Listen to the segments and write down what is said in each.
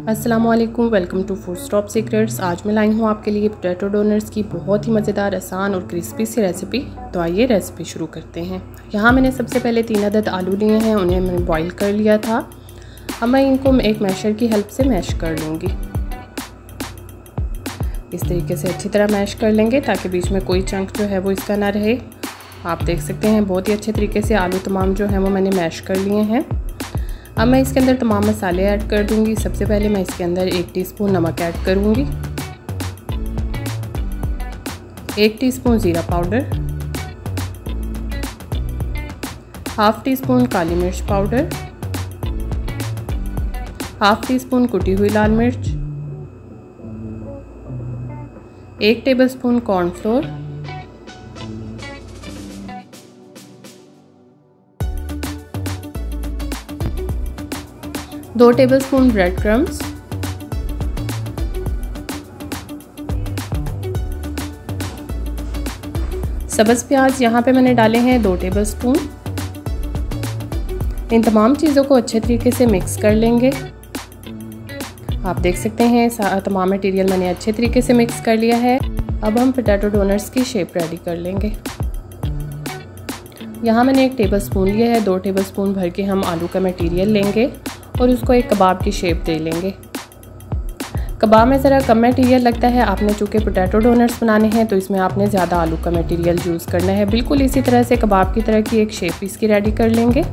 अस्सलामुअलैकुम, welcome to food stop secrets. आज मैं लाई हूँ आपके लिए पोटैटो डोनट्स की बहुत ही मज़ेदार, आसान और क्रिस्पी सी रेसिपी। तो आइए रेसिपी शुरू करते हैं। यहाँ मैंने सबसे पहले 3 अदद आलू लिए हैं, उन्हें मैंने बॉईल कर लिया था। अब मैं इनको एक मैशर की हेल्प से मैश कर लूँगी। इस तरीके से अच्छी तरह मैश कर लेंगे ताकि बीच में कोई चंक जो है वो इसका ना रहे। आप देख सकते हैं बहुत ही अच्छे तरीके से आलू तमाम जो हैं वो मैंने मैश कर लिए हैं। अब मैं इसके अंदर तमाम मसाले ऐड कर दूंगी। सबसे पहले मैं इसके अंदर 1 टीस्पून नमक ऐड करूंगी, 1 टीस्पून ज़ीरा पाउडर, हाफ टीस्पून काली मिर्च पाउडर, हाफ टीस्पून कुटी हुई लाल मिर्च, 1 tablespoon cornflour, 2 tablespoon bread crumbs, सब्ज़ प्याज यहाँ पे मैंने डाले हैं 2 टेबलस्पून। इन तमाम चीज़ों को अच्छे तरीके से मिक्स कर लेंगे। आप देख सकते हैं तमाम मटेरियल मैंने अच्छे तरीके से मिक्स कर लिया है। अब हम पोटैटो डोनट्स की शेप रेडी कर लेंगे। यहाँ मैंने 1 टेबलस्पून लिया है। 2 टेबलस्पून भर के हम आलू का मटेरियल लेंगे और उसको एक कबाब की शेप दे लेंगे। कबाब में ज़रा कम मटेरियल लगता है। आपने चूँकि पोटैटो डोनट्स बनाने हैं तो इसमें आपने ज़्यादा आलू का मटेरियल यूज़ करना है। बिल्कुल इसी तरह से कबाब की तरह की एक शेप इसकी रेडी कर लेंगे।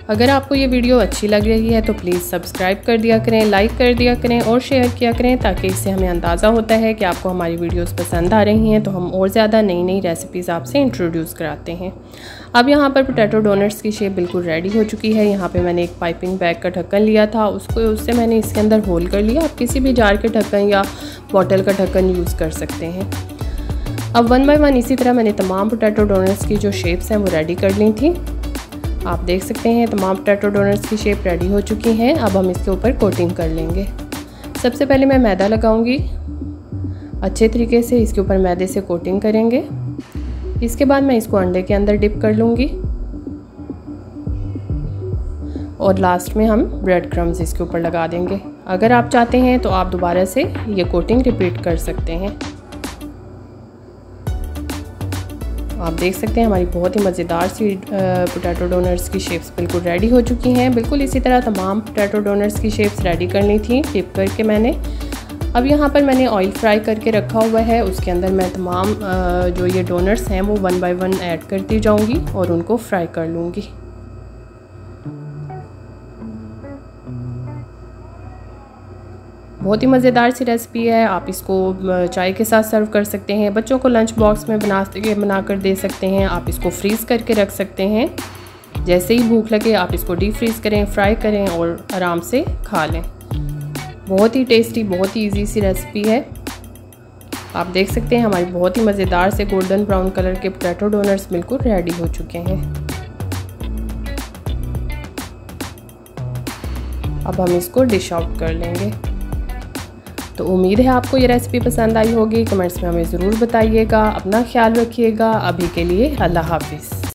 अगर आपको ये वीडियो अच्छी लग रही है तो प्लीज़ सब्सक्राइब कर दिया करें, लाइक कर दिया करें और शेयर किया करें, ताकि इससे हमें अंदाज़ा होता है कि आपको हमारी वीडियोस पसंद आ रही हैं, तो हम और ज़्यादा नई नई रेसिपीज़ आपसे इंट्रोड्यूस कराते हैं। अब यहाँ पर पोटैटो डोनट्स की शेप बिल्कुल रेडी हो चुकी है। यहाँ पे मैंने एक पाइपिंग बैग का ढक्कन लिया था, उससे मैंने इसके अंदर होल कर लिया। आप किसी भी जार के ढक्कन या बॉटल का ढक्कन यूज़ कर सकते हैं। अब 1 बाय 1 इसी तरह मैंने तमाम पोटैटो डोनट्स की जो शेप्स हैं वो रेडी कर ली थी। आप देख सकते हैं तमाम पोटैटो डोनट्स की शेप रेडी हो चुकी हैं। अब हम इसके ऊपर कोटिंग कर लेंगे। सबसे पहले मैं मैदा लगाऊंगी। अच्छे तरीके से इसके ऊपर मैदे से कोटिंग करेंगे। इसके बाद मैं इसको अंडे के अंदर डिप कर लूँगी और लास्ट में हम ब्रेड क्रम्स इसके ऊपर लगा देंगे। अगर आप चाहते हैं तो आप दोबारा से ये कोटिंग रिपीट कर सकते हैं। आप देख सकते हैं हमारी बहुत ही मज़ेदार सी पोटैटो डोनट्स की शेप्स बिल्कुल रेडी हो चुकी हैं। बिल्कुल इसी तरह तमाम पोटैटो डोनट्स की शेप्स रेडी करनी थी डिप करके मैंने। अब यहाँ पर मैंने ऑयल फ्राई करके रखा हुआ है, उसके अंदर मैं तमाम जो ये डोनट्स हैं वो 1 बाय 1 ऐड करती जाऊँगी और उनको फ्राई कर लूँगी। बहुत ही मज़ेदार सी रेसिपी है। आप इसको चाय के साथ सर्व कर सकते हैं, बच्चों को लंच बॉक्स में बना कर दे सकते हैं। आप इसको फ्रीज़ करके रख सकते हैं। जैसे ही भूख लगे आप इसको डीप फ्रीज़ करें, फ्राई करें और आराम से खा लें। बहुत ही टेस्टी, बहुत ही इजी सी रेसिपी है। आप देख सकते हैं हमारी बहुत ही मज़ेदार से गोल्डन ब्राउन कलर के पोटैटो डोनट्स बिल्कुल रेडी हो चुके हैं। अब हम इसको डिश आउट कर लेंगे। तो उम्मीद है आपको ये रेसिपी पसंद आई होगी। कमेंट्स में हमें ज़रूर बताइएगा। अपना ख्याल रखिएगा। अभी के लिए अल्लाह हाफिज़।